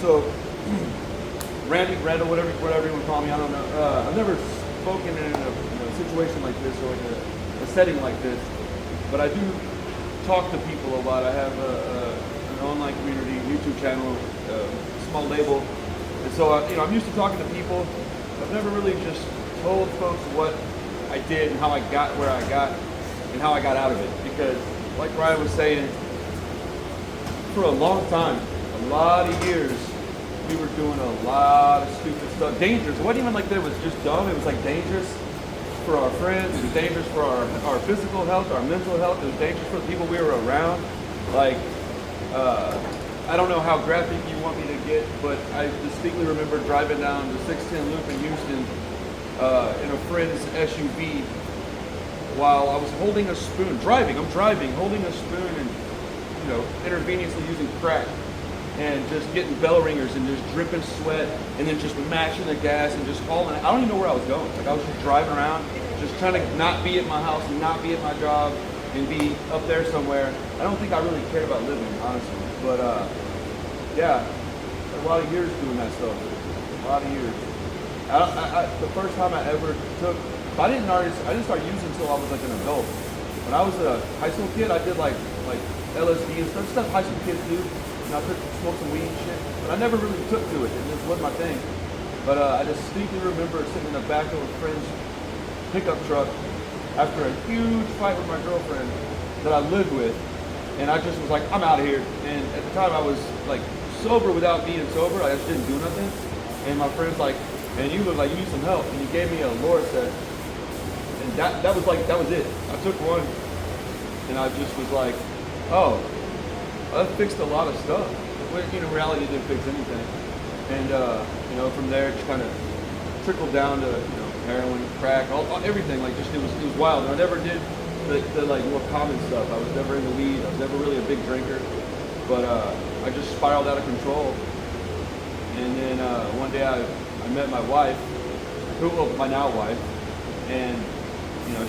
So Randall, whatever you want to call me, I don't know. I've never spoken in a situation like this or in a setting like this, but I do talk to people a lot. I have an online community, YouTube channel, small label, and so I'm used to talking to people. I've never really just told folks what I did and how I got where I got and how I got out of it, because like Ryan was saying, for a long time, a lot of years, we were doing a lot of stupid stuff. Dangerous. It wasn't even like that it was just dumb. It was like dangerous for our friends. It was dangerous for our physical health, our mental health. It was dangerous for the people we were around. Like, I don't know how graphic you want me to get, but I distinctly remember driving down the 610 loop in Houston in a friend's SUV while I was holding a spoon. I'm driving, holding a spoon and, intravenously using crack. And just getting bell ringers and just dripping sweat and then just mashing the gas and just hauling it. I don't even know where I was going. Like I was just driving around, just trying to not be at my house and not be at my job and be up there somewhere. I don't think I really cared about living, honestly. But yeah, a lot of years doing that stuff. A lot of years. The first time I ever took, I didn't start using until I was like an adult. When I was a high school kid, I did like LSD and stuff high school kids do. I took smoked some weed and shit, but I never really took to it. It just wasn't my thing. But I distinctly remember sitting in the back of a friend's pickup truck after a huge fight with my girlfriend that I lived with, and I just was like, I'm out of here. And at the time I was like sober without being sober. I just didn't do nothing. And my friend's like, man, you look like you need some help. And he gave me a Lorcet, and that was it. I took one, and I just was like, oh. That fixed a lot of stuff. In reality, it didn't fix anything. And from there, it just kind of trickled down to heroin, crack, everything. Like it was wild. And I never did the like more common stuff. I was never into weed. I was never really a big drinker. But I just spiraled out of control. And then one day I met my wife, my now wife, and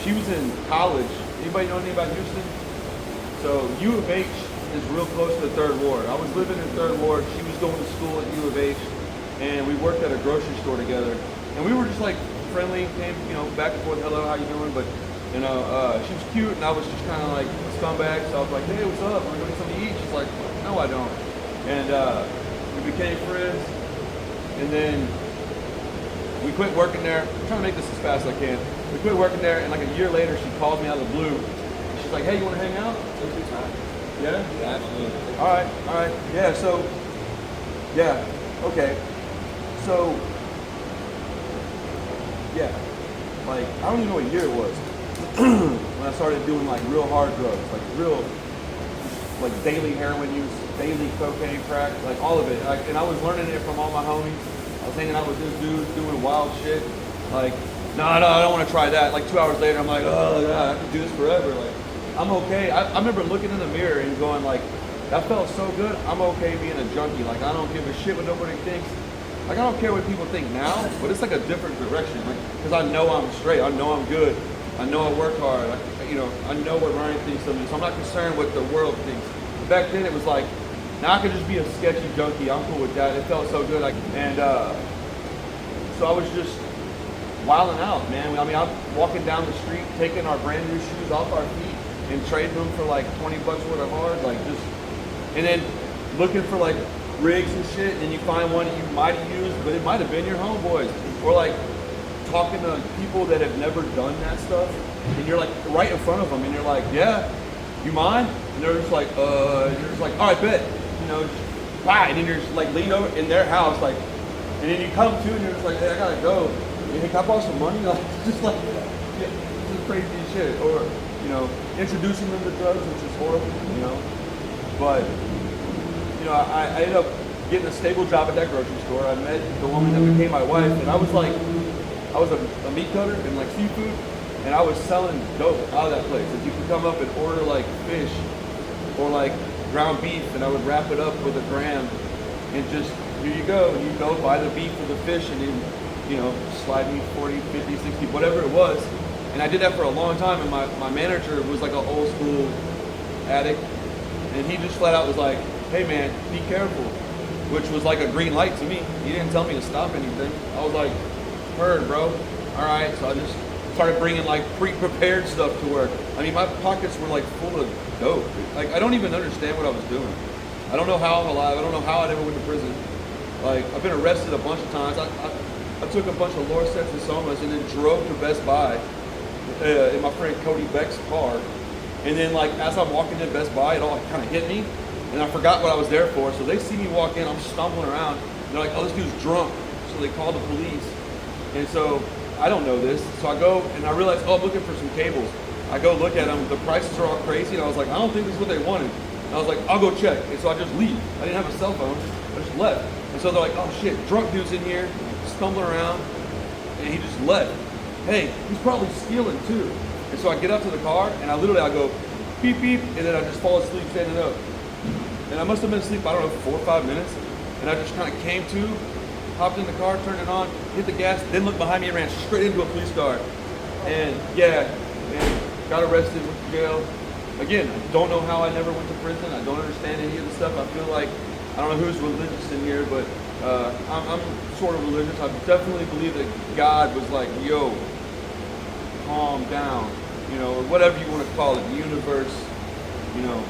she was in college. Anybody know anything about Houston? So U of H is real close to the Third Ward. I was living in Third Ward. She was going to school at U of H, and we worked at a grocery store together. And we were just like friendly, came back and forth, hello, how you doing? But she was cute, and I was just kind of like a scumbag. So I was like, hey, what's up? Want to go get something to eat? She's like, no, I don't. And we became friends, and then we quit working there. I'm trying to make this as fast as I can. We quit working there, and like a year later, she called me out of the blue. She's like, hey, you want to hang out? Yeah? Yeah, absolutely. All right. Yeah, so, yeah, okay. So, yeah, like, I don't even know what year it was when I started doing, like, real hard drugs, like, real, like, daily heroin use, daily cocaine, crack, like, all of it. And I was learning it from all my homies. I was hanging out with this dude doing wild shit. Like, no, I don't want to try that. Like, 2 hours later, I'm like, oh, yeah, I could do this forever. Like, I'm okay. I remember looking in the mirror and going like, that felt so good. I'm okay being a junkie. Like, I don't give a shit what nobody thinks. Like, I don't care what people think now, but it's like a different direction. Like, because I know I'm straight. I know I'm good. I know I work hard. I know what Ryan thinks of me. So I'm not concerned what the world thinks. Back then it was like, now I could just be a sketchy junkie. I'm cool with that. It felt so good. So I was just wilding out, man. I mean, I'm walking down the street, taking our brand new shoes off our feet, and trading them for like $20 worth of hard, like just, and then looking for like rigs and shit, and you find one that you might have used, but it might have been your homeboys, or like talking to people that have never done that stuff, and you're like right in front of them, and you're like, yeah, you mind? And they're just like, and you're just like, all right, bet, just buy, and then you're just like lean over in their house, like, and then you come to, and you're just like, hey, I gotta go. And hey, can I borrow some money? Like, just like, yeah, just crazy shit, or introducing them to drugs, which is horrible, But, I ended up getting a stable job at that grocery store. I met the woman that became my wife, and I was a meat cutter and like seafood, and I was selling dope out of that place. Like, you could come up and order like fish or like ground beef, and I would wrap it up with a gram and just, here you go, and you go buy the beef or the fish, and then, slide me 40, 50, 60, whatever it was. And I did that for a long time, and my manager was like an old school addict, and he just flat out was like, hey man, be careful. which was like a green light to me. He didn't tell me to stop anything. I was like, heard, bro. All right. So I just started bringing like pre-prepared stuff to work. I mean, my pockets were like full of dope. Like, I don't even understand what I was doing. I don't know how I'm alive. I don't know how I never went to prison. Like, I've been arrested a bunch of times. I took a bunch of Lorceps and Somas and then drove to Best Buy in my friend Cody Beck's car. And then, like, as I'm walking to Best Buy, it all kind of hit me. And I forgot what I was there for. So they see me walk in, I'm stumbling around. They're like, oh, this dude's drunk. So they call the police. And so I don't know this. So I go and I realize, oh, I'm looking for some cables. I go look at them. The prices are all crazy. And I was like, I don't think this is what they wanted. And I was like, I'll go check. And so I just leave. I didn't have a cell phone. I just left. And so they're like, oh shit, drunk dude's in here, stumbling around. And he just left. Hey, he's probably stealing too. And so I get up to the car and I go beep, beep. And then I just fall asleep standing up. And I must have been asleep, I don't know, 4 or 5 minutes. And I just kind of came to, hopped in the car, turned it on, hit the gas, then looked behind me and ran straight into a police car. And yeah, and got arrested, went to jail. Again, I don't know how I never went to prison. I don't understand any of the stuff. I feel like, I don't know who's religious in here, but I'm sort of religious. I definitely believe that God was like, yo, calm down, you know, or whatever you want to call it, the universe, you know,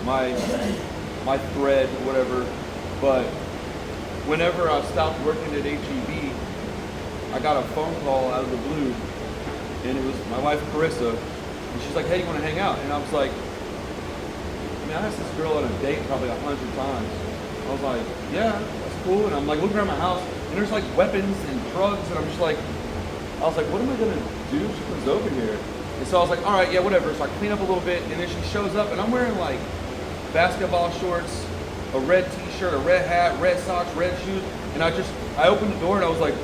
my thread, whatever. But whenever I stopped working at HEB, I got a phone call out of the blue, and it was my wife Carissa, and she's like, hey, you want to hang out? And I was like, I asked this girl on a date probably 100 times. I was like, yeah, that's cool. And I'm like looking around my house, and there's like weapons and drugs, and I'm just like, I was like, what am I gonna do if she comes over here? And so I was like, all right, yeah, whatever. So I clean up a little bit, and then she shows up, and I'm wearing like basketball shorts, a red t-shirt, a red hat, red socks, red shoes, and I opened the door, and I was like,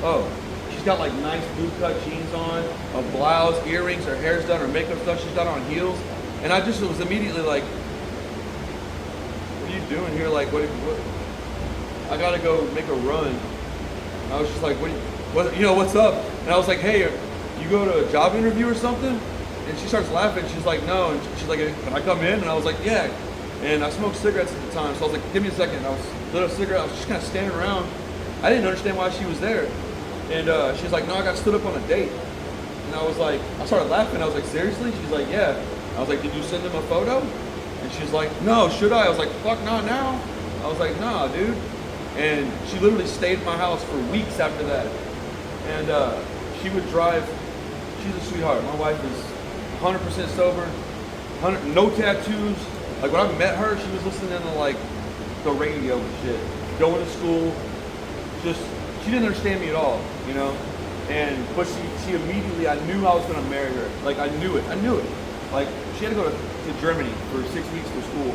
oh, she's got like nice bootcut jeans on, a blouse, earrings, her hair's done, her makeup's done, she's got on heels, and I just was immediately like, what are you doing here? Like, what I gotta go make a run. I was just like, what's up? And I was like, hey, you go to a job interview or something? And she starts laughing. She's like, no. And she's like, can I come in? And I was like, yeah. And I smoked cigarettes at the time, so I was like, give me a second. And I was lit a cigarette. I was just kind of standing around. I didn't understand why she was there. And she's like, no, I got stood up on a date. And I was like, I started laughing. I was like, seriously? She's like, yeah. I was like, did you send him a photo? And she's like, no, should I? I was like, fuck, not now. I was like, nah, dude. And she literally stayed at my house for weeks after that. And she would drive. She's a sweetheart. My wife is 100% sober, no tattoos. Like when I met her, she was listening to like the radio and shit, going to school. Just, she didn't understand me at all, you know? But she immediately, I knew I was gonna marry her. Like I knew it. Like she had to go to Germany for 6 weeks for school.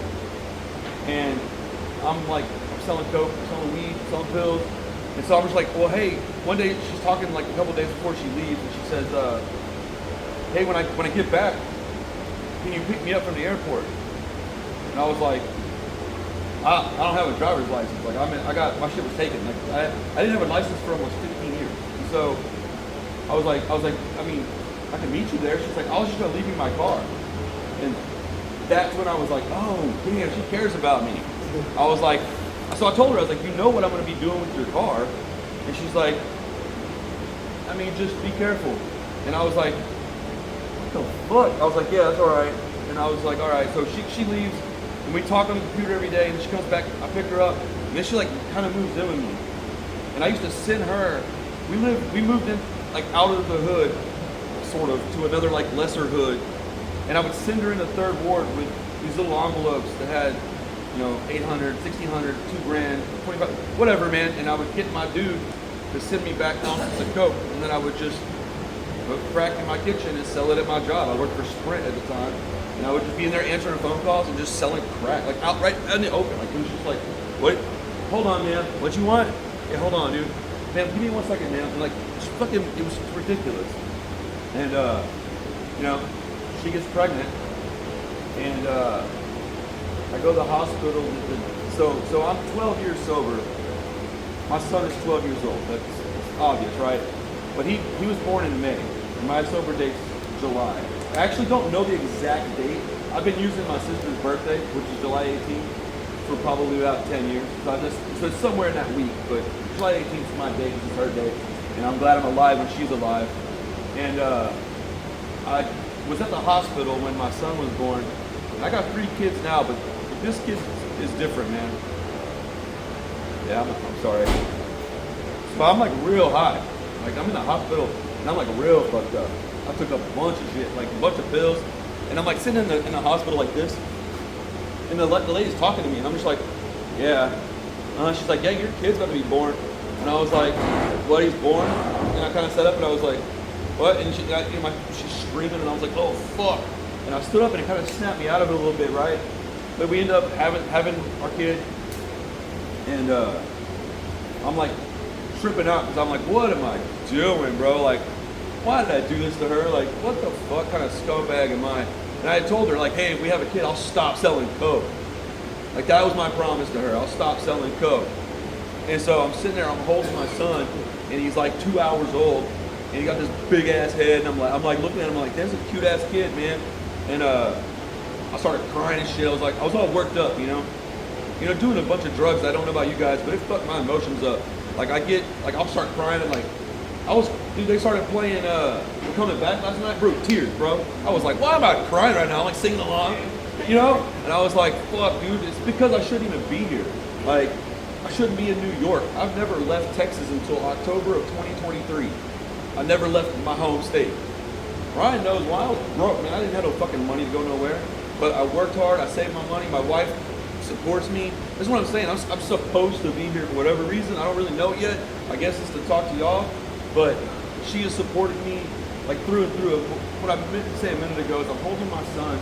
And I'm selling coke, I'm selling weed, I'm selling pills. And so I'm just like, well, hey, one day she's talking like a couple days before she leaves, and she says, hey, when I get back, can you pick me up from the airport? And I was like, I don't have a driver's license. Like I got, my shit was taken. Like I didn't have a license for almost 15 years. And so I was like, I mean, I can meet you there. She's like, I was just gonna leave you my car. And that's when I was like, oh, damn, she cares about me. I was like, so I told her, I was like, you know what I'm gonna be doing with your car? And she's like, I mean, just be careful. And I was like, what the fuck? I was like, yeah, that's all right. And I was like, all right. So she leaves, and we talk on the computer every day, and then she comes back, I pick her up, and then she like kind of moves in with me. And I used to send her, we moved in like out of the hood, sort of, to another like lesser hood. And I would send her in the third ward with these little envelopes that had, you know, 800, 1600, 2 grand, 25, whatever, man. And I would get my dude to send me back ounces of coke, and then I would just put crack in my kitchen and sell it at my job. I worked for Sprint at the time, and I would just be in there answering phone calls and just selling crack, like outright in the open. Like it was just like, wait, hold on, man, what you want? Yeah, hold on, dude. Man, give me 1 second, man. And like, it was ridiculous. And you know, she gets pregnant, and I go to the hospital. So I'm 12 years sober. My son is 12 years old. That's obvious, right? But he was born in May. And my sober date's July. I actually don't know the exact date. I've been using my sister's birthday, which is July 18th, for probably about 10 years. So it's somewhere in that week, but July 18th is my date, this is her date, and I'm glad I'm alive when she's alive. And I was at the hospital when my son was born. I got 3 kids now, but this kid is different, man. Yeah, I'm sorry. But I'm like real high. Like I'm in the hospital and I'm like real fucked up. I took a bunch of shit, like a bunch of pills, and I'm like sitting in the hospital like this, and the lady's talking to me, and I'm just like, yeah. She's like, yeah, your kid's about to be born, and I was like, what? He's born? And I kind of sat up and I was like, what? And she's screaming, and I was like, oh fuck! And I stood up and it kind of snapped me out of it a little bit, right? But we ended up having our kid, and I'm like tripping out because I'm like, what am I doing, bro? Like, why did I do this to her? Like, what the fuck kind of scumbag am I? And I had told her, like, hey, if we have a kid, I'll stop selling coke. Like, that was my promise to her. I'll stop selling coke. And so I'm sitting there, I'm holding my son, and he's like 2 hours old, and he got this big ass head, and I'm like looking at him like, that's a cute ass kid, man. And I started crying and shit. I was all worked up, you know, doing a bunch of drugs. I don't know about you guys, but it fucked my emotions up. Like I'll start crying and like, they started playing We're Coming Back last night, bro, tears, bro. I was like, why am I crying right now? I'm like singing along, you know? And I was like, fuck, dude, it's because I shouldn't even be here. Like, I shouldn't be in New York. I've never left Texas until October of 2023. I never left my home state. Ryan knows why I was broke, man. I didn't have no fucking money to go nowhere. But I worked hard, I saved my money, my wife supports me. That's what I'm saying. I'm supposed to be here for whatever reason. I don't really know it yet. I guess it's to talk to y'all. But she has supported me like through and through. What I meant to say a minute ago is I'm holding my son.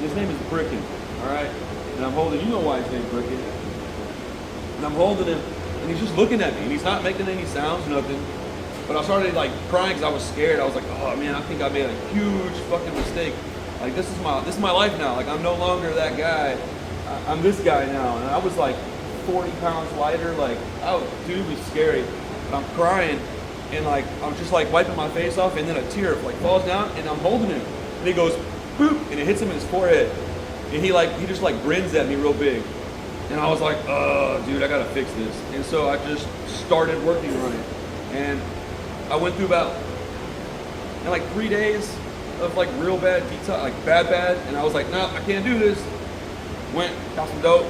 His name is Bricken, all right? And I'm holding, you know why his name's Bricken. And I'm holding him, and he's just looking at me, and he's not making any sounds, nothing. But I started like crying because I was scared. I was like, oh man, I think I made a huge fucking mistake. Like this is my life now. Like I'm no longer that guy. I'm this guy now. And I was like 40 pounds lighter. Like, oh, dude, it was scary. But I'm crying, and like I'm just like wiping my face off, and then a tear like falls down, and I'm holding him, and he goes boop, and it hits him in his forehead, and he just like grins at me real big, and I was like, oh, dude, I gotta fix this. And so I just started working on it, and I went through about like 3 days of like real bad detox, like bad, and I was like, no, I can't do this. Went, got some dope.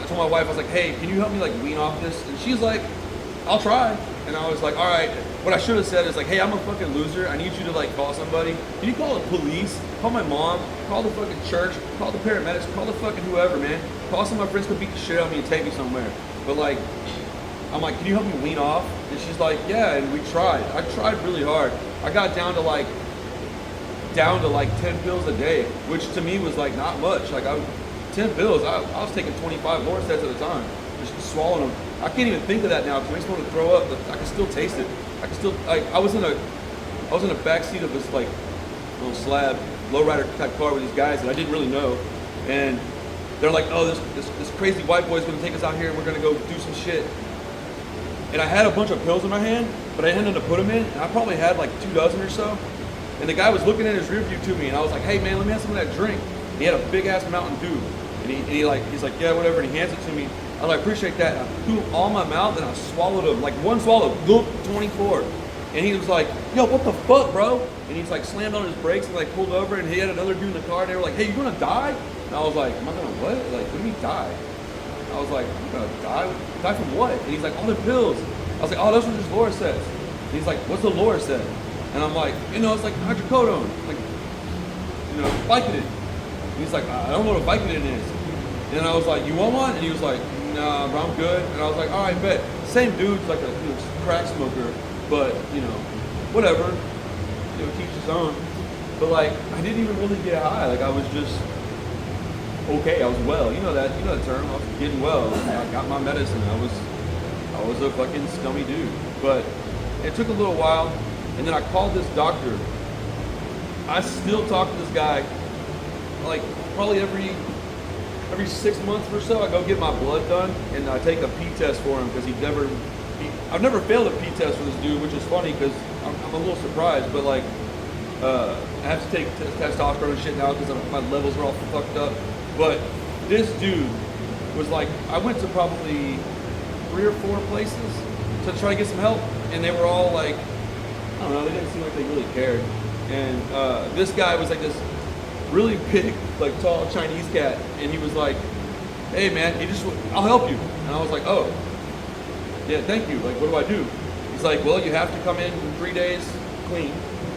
I told my wife, I was like, hey, can you help me like wean off this? And she's like, I'll try. And I was like, all right. What I should have said is like, hey, I'm a fucking loser. I need you to like call somebody. Can you call the police? Call my mom. Call the fucking church. Call the paramedics. Call the fucking whoever, man. Call some of my friends to beat the shit out of me and take me somewhere. But like, I'm like, can you help me wean off? And she's like, yeah. And we tried. I tried really hard. I got down to like 10 pills a day, which to me was like not much. Like 10 pills, I was taking 25 Lorcets at a time, just swallowing them. I can't even think of that now because it makes me want to throw up, but I can still taste it. I can still, like, I was in a back seat of this like little slab lowrider type car with these guys that I didn't really know, and they're like, oh, this crazy white boy's gonna take us out here and we're gonna go do some shit. And I had a bunch of pills in my hand, but I hadn't to put them in, and I probably had like 2 dozen or so. And the guy was looking at his rear view to me, and I was like, hey man, let me have some of that drink. And he had a big ass Mountain Dew, and he's like, yeah, whatever, and he hands it to me. I was like, appreciate that. And I threw them all in my mouth, and I swallowed them, like one swallow, look, 24. And he was like, yo, what the fuck, bro? And he's like slammed on his brakes and like pulled over, and he had another dude in the car, and they were like, hey, you gonna die? And I was like, am I gonna what? Like, what do you mean die? I was like, I'm gonna die? Die from what? And he's like, all the pills. I was like, oh, those were just Lorcets. And he's like, what's the Lorcet? And I'm like, it's like hydrocodone, like, Vicodin. And he's like, I don't know what a Vicodin is. And I was like, you want one? And he was like, nah, bro, I'm good. And I was like, all right, bet. Same dude's like a crack smoker, but, whatever. Teach his own. But like, I didn't even really get high. Like, I was just okay. I was well. You know that term. I was getting well. I got my medicine. I was a fucking scummy dude. But it took a little while. And then I called this doctor. I still talk to this guy, like probably every 6 months or so. I go get my blood done, and I take a pee test for him because I've never failed a pee test for this dude, which is funny because I'm a little surprised. But like, I have to take testosterone and shit now because my levels are all fucked up. But this dude was like, I went to probably 3 or 4 places to try to get some help, and they were all like, I don't know, they didn't seem like they really cared. And this guy was like this really big, like tall Chinese cat, and he was like, hey man, I'll help you. And I was like, oh, yeah, thank you. Like, what do I do? He's like, well, you have to come in 3 days clean.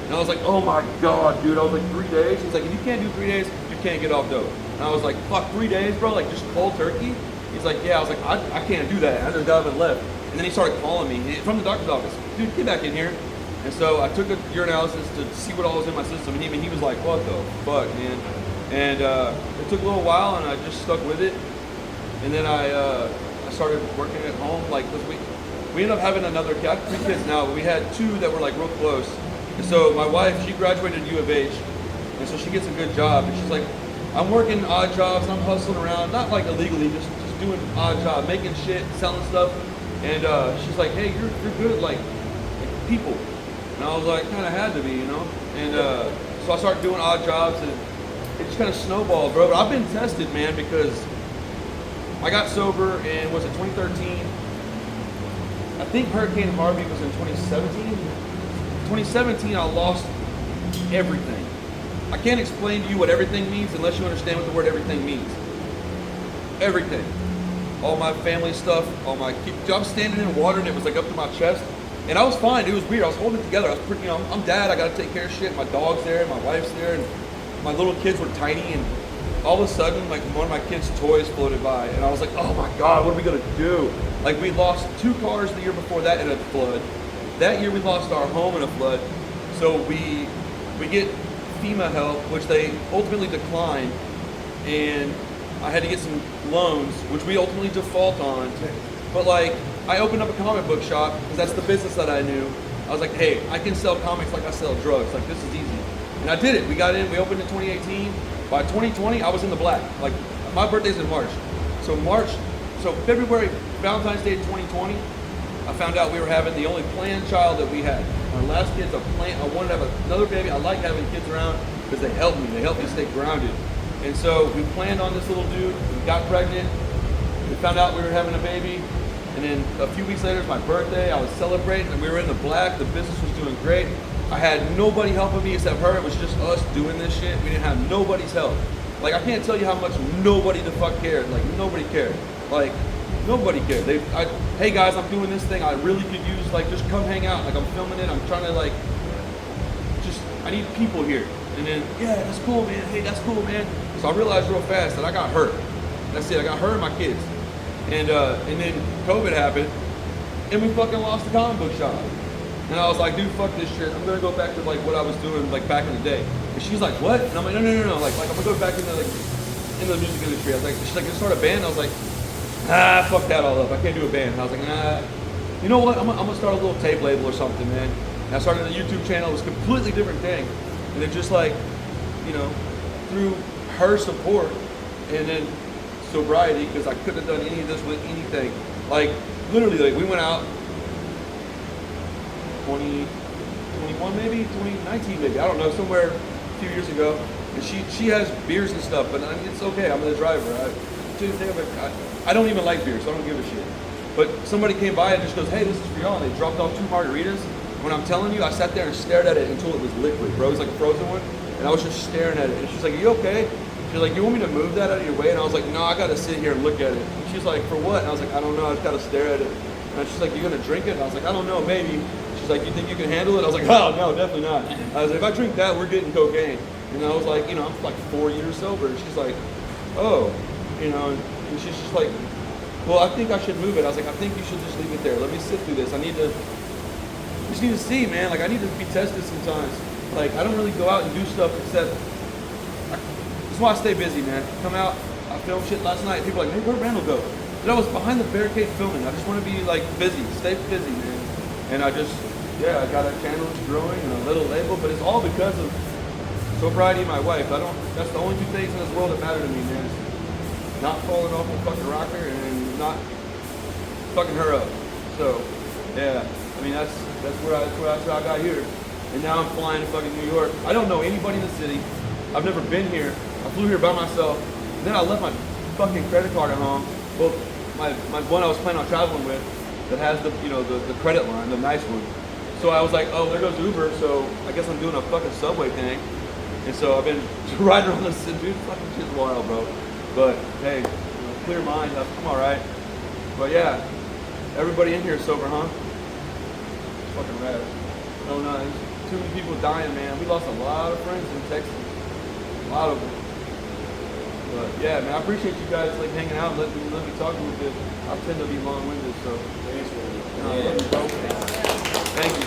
And I was like, oh my God, dude. I was like, 3 days? He's like, if you can't do 3 days, you can't get off dope. And I was like, fuck, 3 days, bro? Like, just cold turkey? He's like, yeah. I was like, I can't do that. I just got up and left. And then he started calling me from the doctor's office. Dude, get back in here. And so I took a urinalysis to see what all was in my system. And he was like, what the fuck, man? And it took a little while, and I just stuck with it. And then I started working at home. Like, we ended up having another kid. I have 3 kids now, but we had 2 that were like real close. And so my wife, she graduated U of H, and so she gets a good job. And she's like, I'm working odd jobs, and I'm hustling around, not like illegally, just doing odd jobs, making shit, selling stuff. And she's like, hey, you're good at like people. And I was like, kind of had to be, you know. And so I started doing odd jobs, and it just kind of snowballed, bro. But I've been tested, man, because I got sober in, was it 2013? I think Hurricane Harvey was in 2017. 2017, I lost everything. I can't explain to you what everything means unless you understand what the word everything means. Everything. All my family stuff, I'm standing in water and it was like up to my chest. And I was fine, it was weird, I was holding it together. I was pretty, I'm dad, I gotta take care of shit. My dog's there, my wife's there, and my little kids were tiny, and all of a sudden, like one of my kids' toys floated by, and I was like, oh my God, what are we gonna do? Like, we lost 2 cars the year before that in a flood. That year we lost our home in a flood. So we get FEMA help, which they ultimately declined, and I had to get some loans, which we ultimately default on. But like, I opened up a comic book shop, because that's the business that I knew. I was like, hey, I can sell comics like I sell drugs. Like, this is easy. And I did it. We got in, we opened in 2018. By 2020, I was in the black. Like, my birthday's in March. So February, Valentine's Day 2020, I found out we were having the only planned child that we had. Our last kid's a plan. I wanted to have another baby. I like having kids around because they help me. They help me stay grounded. And so we planned on this little dude. We got pregnant. We found out we were having a baby. And then a few weeks later, it's my birthday. I was celebrating, and we were in the black. The business was doing great. I had nobody helping me except her. It was just us doing this shit. We didn't have nobody's help. Like, I can't tell you how much nobody the fuck cared. Like, nobody cared. Like, nobody cared. Hey guys, I'm doing this thing. I really could use, like, just come hang out. Like, I'm filming it. I'm trying to, like, I need people here. And then, yeah, that's cool, man. Hey, that's cool, man. So I realized real fast that I got hurt. That's it. I got her and my kids. And then COVID happened, and we fucking lost the comic book shop. And I was like, dude, fuck this shit. I'm gonna go back to like what I was doing like back in the day. And she's like, what? And I'm like, no. Like I'm gonna go back into the music industry. I was like, she's like, gonna start a band. I was like, fuck that all up. I can't do a band. And I was like, nah. You know what? I'm gonna start a little tape label or something, man. And I started a YouTube channel. It was a completely different thing. And it just like, you know, through her support and then sobriety, because I couldn't have done any of this with anything. Like literally, like we went out 2021 maybe, 2019 maybe, I don't know, somewhere a few years ago. And she has beers and stuff, but I mean, it's okay. I'm the driver. I don't even like beer, so I don't give a shit. But somebody came by and just goes, hey, this is for y'all. And they dropped off 2 margaritas. When I'm telling you, I sat there and stared at it until it was liquid, bro. It was like a frozen one. And I was just staring at it. And she's like, are you okay? She's like, you want me to move that out of your way? And I was like, no, I got to sit here and look at it. And she's like, for what? And I was like, I don't know. I just got to stare at it. And she's like, you going to drink it? And I was like, I don't know, maybe. She's like, you think you can handle it? I was like, oh, no, definitely not. I was like, if I drink that, we're getting cocaine. And I was like, you know, I'm like 4 years sober. And she's like, oh, you know, and she's just like, well, I think I should move it. I was like, I think you should just leave it there. Let me sit through this. I just need to see, man. Like, I need to be tested sometimes. Like, I don't really go out and do stuff except, that's why I stay busy, man. Come out, I filmed shit last night. People are like, hey, where'd Randall go? But I was behind the barricade filming. I just want to be, like, busy. Stay busy, man. And I just, I got a channel that's growing and a little label, but it's all because of sobriety and my wife. That's the only 2 things in this world that matter to me, man. It's not falling off a fucking rocker and not fucking her up. So, yeah, I mean, that's where I got here. And now I'm flying to fucking New York. I don't know anybody in the city. I've never been here. I flew here by myself. And then I left my fucking credit card at home. well, my one I was planning on traveling with that has the the credit line, the nice one. So I was like, oh, there goes Uber. So I guess I'm doing a fucking subway thing. And so I've been riding around this, dude, fucking shit's wild, bro. But hey, clear mind, I'm all right. But yeah, everybody in here is sober, huh? It's fucking rad. No, there's too many people dying, man. We lost a lot of friends in Texas. A lot of them. But yeah, man, I appreciate you guys like hanging out and let me talk a little bit. I tend to be long-winded, so thanks, man. Thank you.